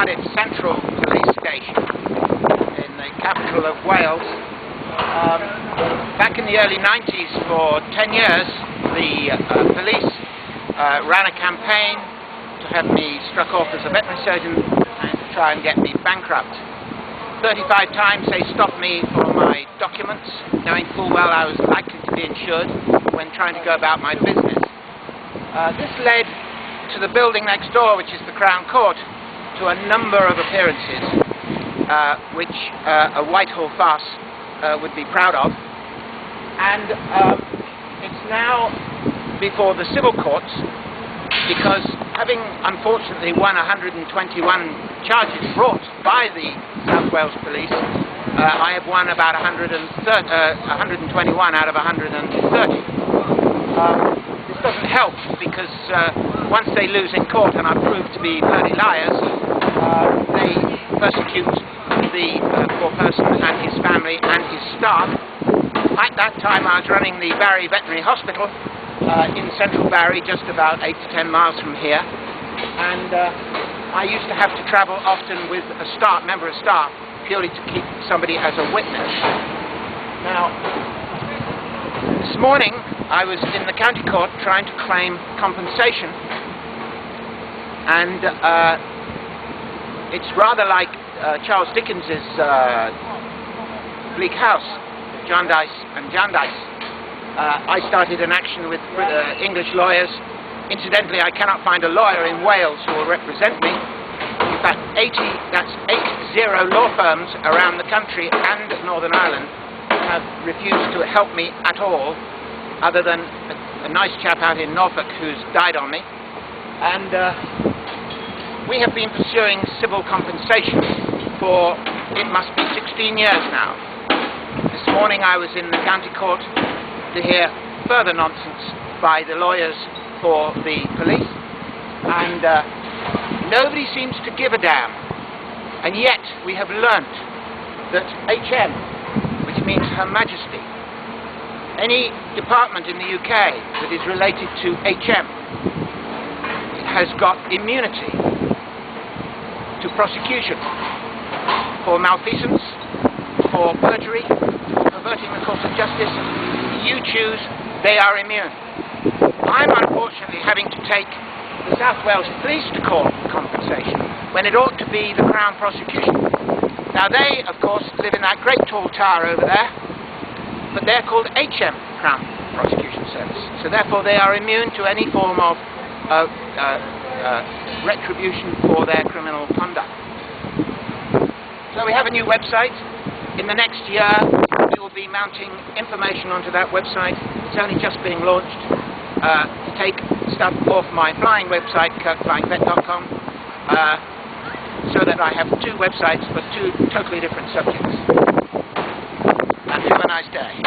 Cardiff Central Police Station in the capital of Wales. Back in the early 90s, for 10 years, the police ran a campaign to have me struck off as a veterinary surgeon and to try and get me bankrupt. 35 times they stopped me for my documents, knowing full well I was likely to be insured when trying to go about my business. This led to the building next door, which is the Crown Court, to a number of appearances, which a Whitehall farce would be proud of. And it's now before the civil courts, because having unfortunately won 121 charges brought by the South Wales Police, I have won about 121 out of 130. This doesn't help, because once they lose in court and are proved to be bloody liars, they persecute the poor person and his family and his staff. At that time I was running the Barry Veterinary Hospital in central Barry, just about 8 to 10 miles from here, and I used to have to travel often with a member of staff, purely to keep somebody as a witness. Now, this morning I was in the county court trying to claim compensation, and it's rather like Charles Dickens's Bleak House, Jarndyce and Jarndyce. I started an action with English lawyers. Incidentally, I cannot find a lawyer in Wales who will represent me. In fact, 80 law firms around the country and Northern Ireland have refused to help me at all, other than a nice chap out in Norfolk who's died on me. And we have been pursuing civil compensation for, it must be 16 years now. This morning I was in the county court to hear further nonsense by the lawyers for the police, and nobody seems to give a damn. And yet we have learnt that HM, which means Her Majesty, any department in the UK that is related to HM has got immunity to prosecution for malfeasance, for perjury, perverting the course of justice. You choose, they are immune. I'm unfortunately having to take the South Wales Police to court for compensation, when it ought to be the Crown prosecution. Now they, of course, live in that great tall tower over there, but they're called HM, Crown Prosecution Service. So therefore they are immune to any form of retribution for their criminal conduct. So we have a new website. In the next year we will be mounting information onto that website. It's only just being launched, to take stuff off my flying website, kirkflyingvet.com, so that I have two websites for two totally different subjects. And have a nice day.